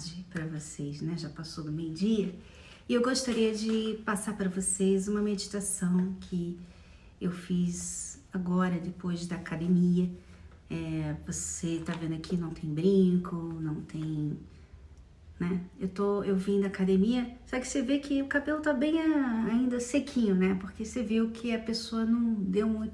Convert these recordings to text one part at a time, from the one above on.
tarde para vocês, né? Já passou do meio-dia. E eu gostaria de passar para vocês uma meditação que eu fiz agora, depois da academia. Você tá vendo aqui, não tem brinco, não tem, né? Eu vim da academia, só que você vê que o cabelo tá bem ainda sequinho, né? Porque você viu que a pessoa não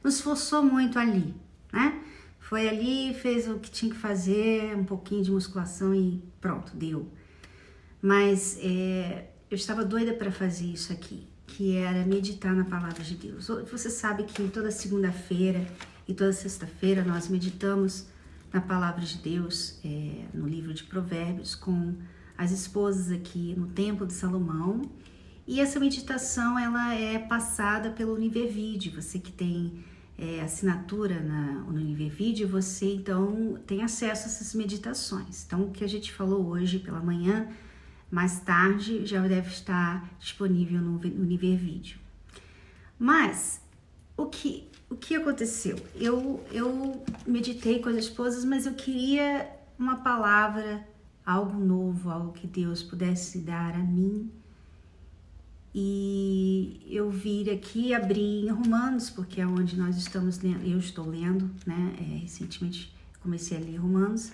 esforçou muito ali, né? Foi ali, fez o que tinha que fazer, um pouquinho de musculação e pronto, deu. Mas eu estava doida para fazer isso aqui, que era meditar na palavra de Deus. Você sabe que toda segunda-feira e toda sexta-feira nós meditamos na palavra de Deus, no livro de Provérbios, com as esposas aqui no Templo de Salomão. E essa meditação, ela é passada pelo Univervídeo. Você que tem assinatura no Univervídeo, você então tem acesso a essas meditações. Então, o que a gente falou hoje pela manhã, mais tarde, já deve estar disponível no Univervídeo. Mas, o que aconteceu? Eu meditei com as esposas, mas eu queria uma palavra, algo novo, algo que Deus pudesse dar a mim. E eu vim aqui abrir em Romanos, porque é onde nós estamos lendo, eu estou lendo, né? Recentemente comecei a ler Romanos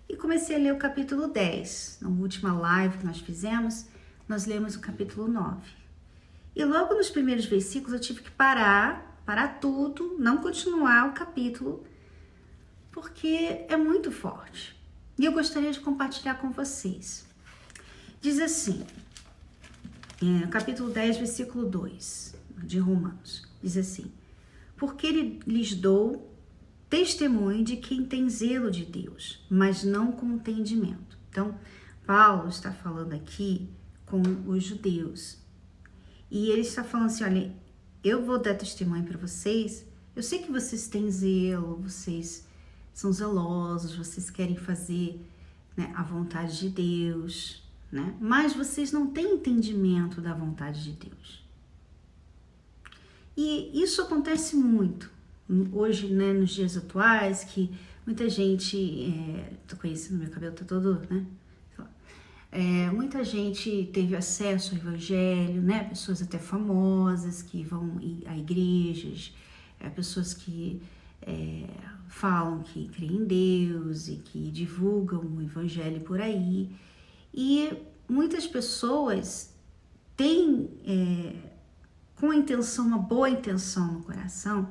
e comecei a ler o capítulo 10. Na última live que nós fizemos, nós lemos o capítulo 9. E logo nos primeiros versículos eu tive que parar tudo, não continuar o capítulo, porque é muito forte. E eu gostaria de compartilhar com vocês. Diz assim, capítulo 10, versículo 2 de Romanos, diz assim: porque ele lhes dou testemunho de quem tem zelo de Deus, mas não com entendimento. Então, Paulo está falando aqui com os judeus, e ele está falando assim, olha, eu vou dar testemunho para vocês, eu sei que vocês têm zelo, vocês são zelosos, vocês querem fazer, né, a vontade de Deus, né? Mas vocês não têm entendimento da vontade de Deus. E isso acontece muito hoje, né, nos dias atuais, que muita gente, tô conhecendo, meu cabelo tá todo, né? Muita gente teve acesso ao evangelho, né? Pessoas até famosas que vão a igrejas, pessoas que falam que creem em Deus e que divulgam o evangelho por aí. E muitas pessoas têm, com a intenção, uma boa intenção no coração,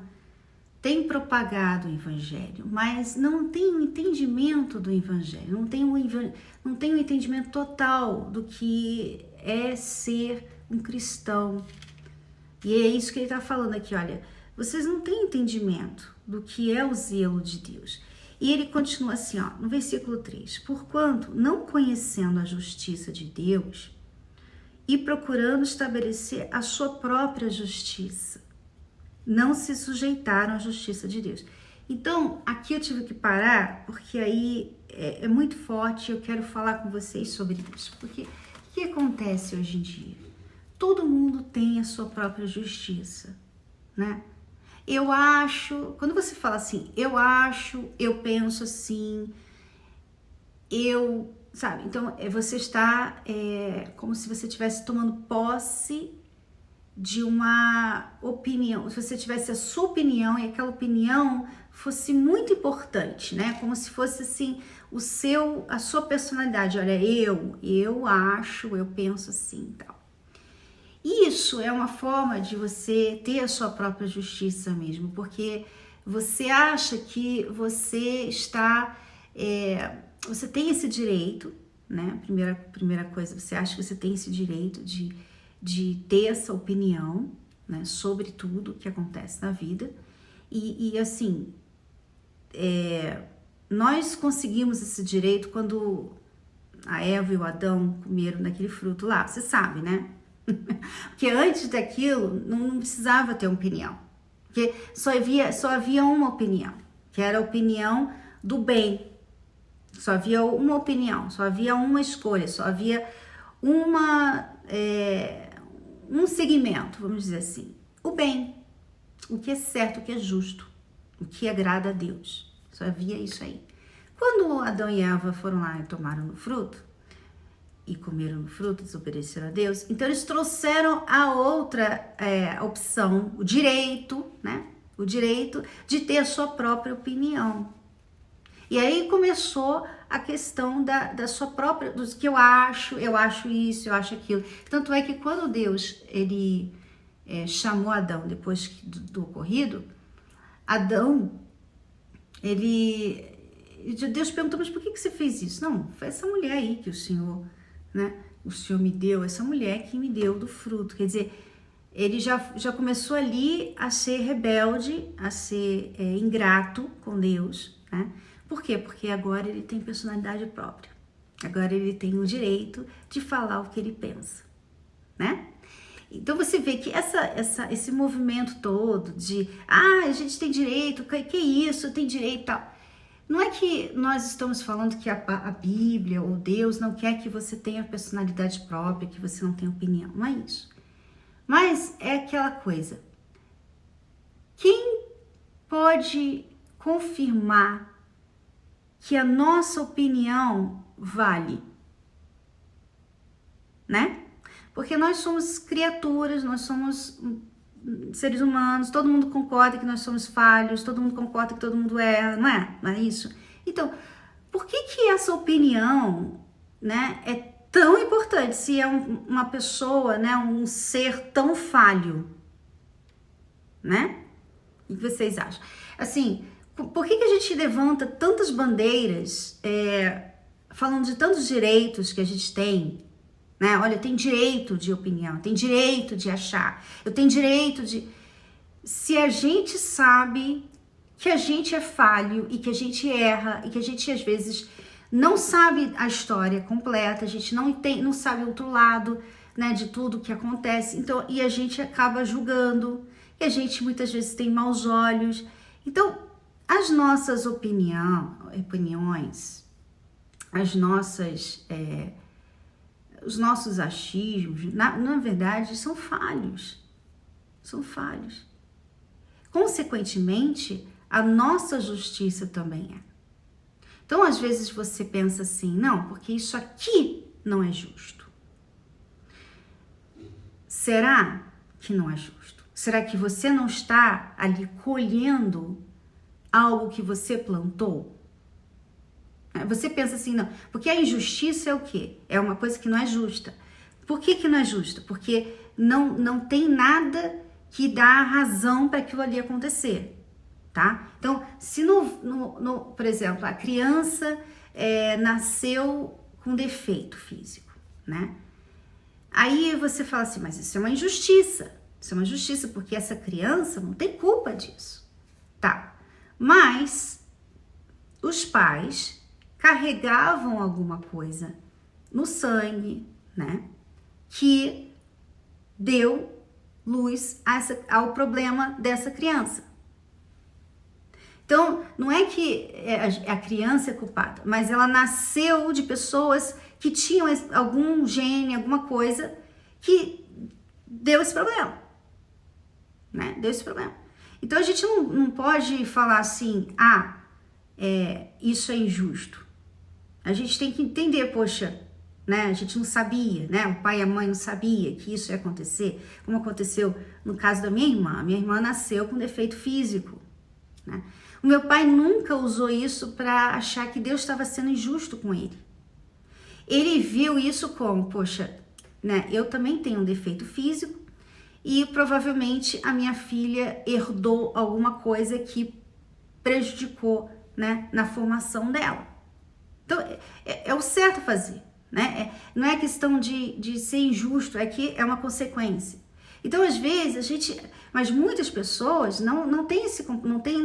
têm propagado o evangelho, mas não tem um entendimento do evangelho, não tem um entendimento total do que é ser um cristão. E é isso que ele está falando aqui, olha, vocês não têm entendimento do que é o zelo de Deus. E ele continua assim, ó, no versículo 3, porquanto, não conhecendo a justiça de Deus e procurando estabelecer a sua própria justiça, não se sujeitaram à justiça de Deus. Então, aqui eu tive que parar, porque aí é muito forte, eu quero falar com vocês sobre isso. Porque o que acontece hoje em dia? Todo mundo tem a sua própria justiça, né? Eu acho, quando você fala assim, eu acho, eu penso assim, sabe? Então, você está como se você estivesse tomando posse de uma opinião, se você tivesse a sua opinião e aquela opinião fosse muito importante, né? Como se fosse assim, a sua personalidade. Olha, eu acho, eu penso assim, tal. Isso é uma forma de você ter a sua própria justiça mesmo, porque você acha que você está, você tem esse direito, né? Primeira coisa, você acha que você tem esse direito de ter essa opinião, né, sobre tudo que acontece na vida. E assim, nós conseguimos esse direito quando a Eva e o Adão comeram daquele fruto lá, você sabe, né? Porque antes daquilo não precisava ter opinião, porque só havia uma opinião, que era a opinião do bem. Só havia uma opinião, só havia uma escolha, só havia um segmento, vamos dizer assim, o bem, o que é certo, o que é justo, o que agrada a Deus. Só havia isso aí. Quando Adão e Eva foram lá e tomaram o fruto, e comeram do fruto, desobedeceram a Deus. Então eles trouxeram a outra opção, o direito, né? O direito de ter a sua própria opinião. E aí começou a questão da sua própria, do que eu acho isso, eu acho aquilo. Tanto é que quando Deus, ele chamou Adão depois do ocorrido, Adão, Deus perguntou, mas por que você fez isso? Não, foi essa mulher aí que o Senhor, né? O Senhor me deu, essa mulher que me deu do fruto. Quer dizer, ele já começou ali a ser rebelde, a ser ingrato com Deus, né? Por quê? Porque agora ele tem personalidade própria. Agora ele tem o direito de falar o que ele pensa, né? Então você vê que esse movimento todo de a gente tem direito, que isso, tem direito e tal. Não é que nós estamos falando que a Bíblia ou Deus não quer que você tenha personalidade própria, que você não tenha opinião. Não é isso. Mas é aquela coisa. Quem pode confirmar que a nossa opinião vale? Né? Porque nós somos criaturas, nós somos seres humanos, todo mundo concorda que nós somos falhos, todo mundo concorda que todo mundo erra, não é? Não é isso? Então, por que essa opinião, né, é tão importante se é uma pessoa, né, um ser tão falho, né? O que vocês acham? Assim, por que a gente levanta tantas bandeiras falando de tantos direitos que a gente tem, né? Olha, tem direito de opinião, tem direito de achar, eu tenho direito de... Se a gente sabe que a gente é falho e que a gente erra e que a gente às vezes não sabe a história completa, a gente não sabe o outro lado, né, de tudo que acontece, então, e a gente acaba julgando, e a gente muitas vezes tem maus olhos. Então, as nossas opiniões, os nossos achismos, na verdade, são falhos. São falhos. Consequentemente, a nossa justiça também é. Então, às vezes você pensa assim, não, porque isso aqui não é justo. Será que não é justo? Será que você não está ali colhendo algo que você plantou? Você pensa assim, não, porque a injustiça é o quê? É uma coisa que não é justa. Por que não é justa? Porque não tem nada que dá razão para aquilo ali acontecer, tá? Então, se por exemplo, a criança nasceu com defeito físico, né? Aí você fala assim, mas isso é uma injustiça. Isso é uma injustiça porque essa criança não tem culpa disso, tá? Mas os pais carregavam alguma coisa no sangue, né? Que deu luz ao problema dessa criança. Então, não é que a criança é culpada, mas ela nasceu de pessoas que tinham algum gene, alguma coisa que deu esse problema, né? Deu esse problema. Então, a gente não pode falar assim, isso é injusto. A gente tem que entender, poxa, né? A gente não sabia, né? O pai e a mãe não sabia que isso ia acontecer, como aconteceu no caso da minha irmã. A minha irmã nasceu com defeito físico, né? O meu pai nunca usou isso para achar que Deus estava sendo injusto com ele. Ele viu isso como, poxa, né? Eu também tenho um defeito físico e provavelmente a minha filha herdou alguma coisa que prejudicou, né, na formação dela. Então, é o certo a fazer, né? Não é questão de ser injusto, é que é uma consequência. Então, às vezes, mas muitas pessoas não têm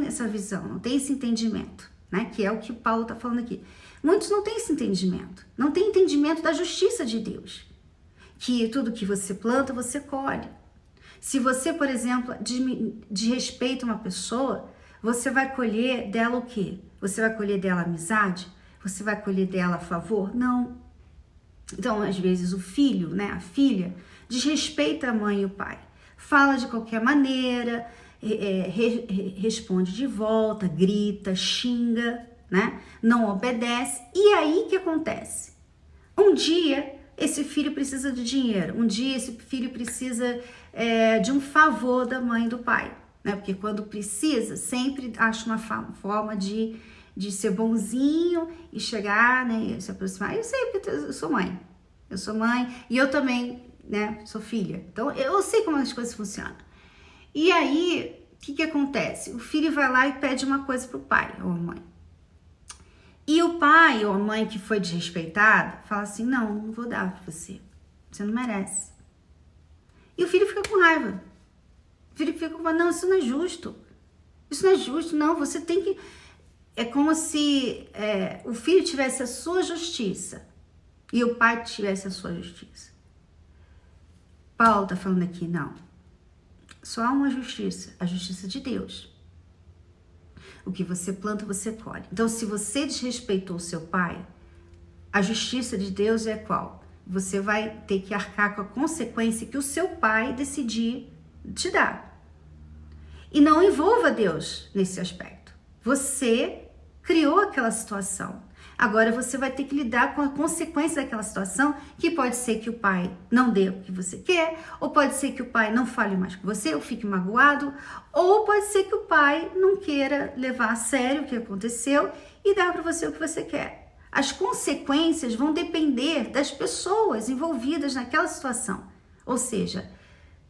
essa visão, não têm esse entendimento, né? Que é o que o Paulo está falando aqui. Muitos não têm esse entendimento, não têm entendimento da justiça de Deus. Que tudo que você planta, você colhe. Se você, por exemplo, desrespeita uma pessoa, você vai colher dela o quê? Você vai colher dela amizade? Você vai colher dela a favor? Não. Então, às vezes, o filho, né, a filha, desrespeita a mãe e o pai. Fala de qualquer maneira, responde de volta, grita, xinga, né? Não obedece. E aí, o que acontece? Um dia, esse filho precisa de dinheiro, um dia esse filho precisa de um favor da mãe e do pai, né? Porque quando precisa, sempre acha uma forma de ser bonzinho e chegar, né, e se aproximar. Eu sei porque eu sou mãe e eu também, né, sou filha, então eu sei como as coisas funcionam. E aí, o que acontece? O filho vai lá e pede uma coisa pro pai ou a mãe. E o pai ou a mãe que foi desrespeitada fala assim, não vou dar pra você, você não merece. E o filho fica com raiva. O filho fica com raiva, não, isso não é justo. Isso não é justo, não, você tem que... É como se o filho tivesse a sua justiça e o pai tivesse a sua justiça. Paulo tá falando aqui, não. Só há uma justiça, a justiça de Deus. O que você planta, você colhe. Então, se você desrespeitou o seu pai, a justiça de Deus é qual? Você vai ter que arcar com a consequência que o seu pai decidir te dar. E não envolva Deus nesse aspecto. Você criou aquela situação. Agora você vai ter que lidar com a consequência daquela situação, que pode ser que o pai não dê o que você quer, ou pode ser que o pai não fale mais com você, ou fique magoado, ou pode ser que o pai não queira levar a sério o que aconteceu e dar para você o que você quer. As consequências vão depender das pessoas envolvidas naquela situação. Ou seja,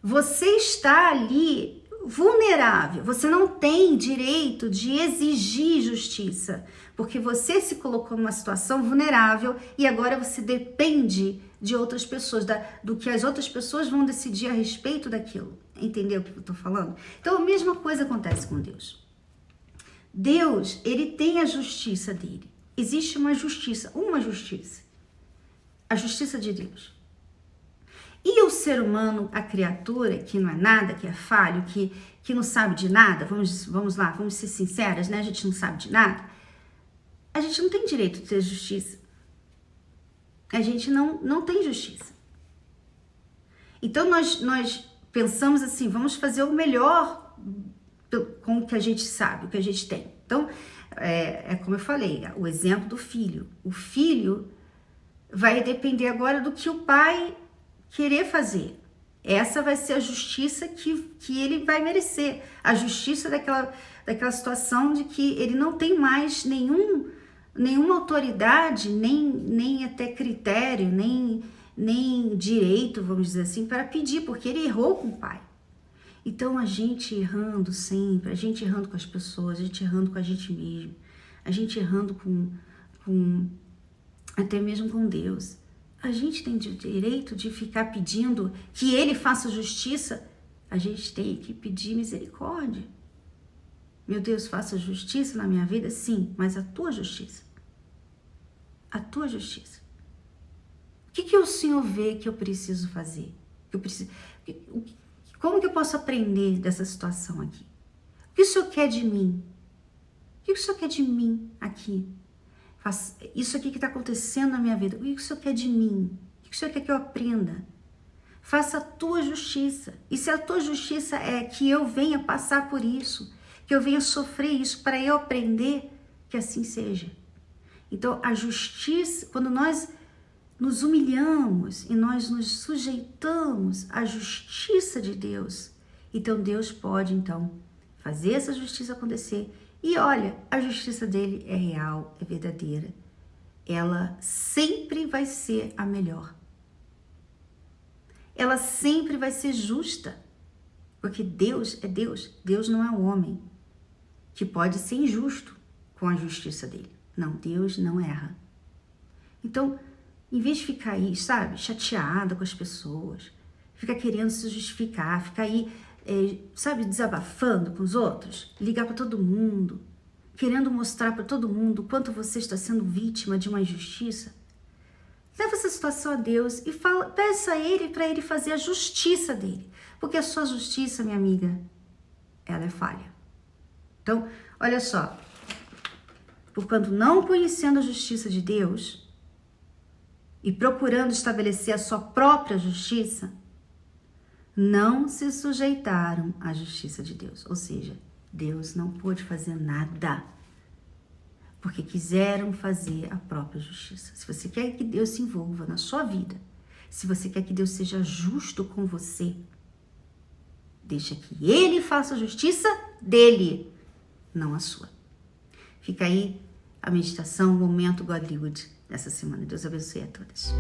você está ali vulnerável, você não tem direito de exigir justiça, porque você se colocou numa situação vulnerável e agora você depende de outras pessoas, do que as outras pessoas vão decidir a respeito daquilo. Entendeu o que eu tô falando? Então a mesma coisa acontece com Deus. Deus, ele tem a justiça dele. Existe uma justiça, a justiça de Deus. E o ser humano, a criatura, que não é nada, que é falho, que não sabe de nada, vamos lá, vamos ser sinceras, né? A gente não sabe de nada. A gente não tem direito de ter justiça. A gente não tem justiça. Então, nós pensamos assim, vamos fazer o melhor com o que a gente sabe, o que a gente tem. Então, como eu falei, o exemplo do filho. O filho vai depender agora do que o pai querer fazer. Essa vai ser a justiça que ele vai merecer. A justiça daquela situação de que ele não tem mais nenhuma autoridade, nem até critério, nem direito, vamos dizer assim, para pedir, porque ele errou com o pai. Então, a gente errando sempre, a gente errando com as pessoas, a gente errando com a gente mesmo, a gente errando até mesmo com Deus. A gente tem direito de ficar pedindo que ele faça justiça. A gente tem que pedir misericórdia. Meu Deus, faça justiça na minha vida? Sim, mas a tua justiça. A tua justiça. O que o Senhor vê que eu preciso fazer? Como que eu posso aprender dessa situação aqui? O que o Senhor quer de mim? O que o Senhor quer de mim aqui? Isso aqui que está acontecendo na minha vida, o que o Senhor quer de mim? O que o Senhor quer que eu aprenda? Faça a tua justiça. E se a tua justiça é que eu venha passar por isso, que eu venha sofrer isso para eu aprender, que assim seja. Então, a justiça, quando nós nos humilhamos e nós nos sujeitamos à justiça de Deus, então Deus pode, então, fazer essa justiça acontecer. E olha, a justiça dele é real, é verdadeira. Ela sempre vai ser a melhor. Ela sempre vai ser justa. Porque Deus é Deus. Deus não é um homem que pode ser injusto com a justiça dele. Não, Deus não erra. Então, em vez de ficar aí, sabe, chateada com as pessoas, ficar querendo se justificar, ficar aí, sabe, desabafando com os outros, ligar para todo mundo, querendo mostrar para todo mundo o quanto você está sendo vítima de uma injustiça, leva essa situação a Deus e peça a Ele para Ele fazer a justiça dele, porque a sua justiça, minha amiga, ela é falha. Então, olha só, porquanto não conhecendo a justiça de Deus e procurando estabelecer a sua própria justiça, não se sujeitaram à justiça de Deus. Ou seja, Deus não pôde fazer nada, porque quiseram fazer a própria justiça. Se você quer que Deus se envolva na sua vida, Se você quer que Deus seja justo com você, deixa que Ele faça a justiça dele, não a sua. Fica aí a meditação, o momento Godlywood dessa semana. Deus abençoe a todas.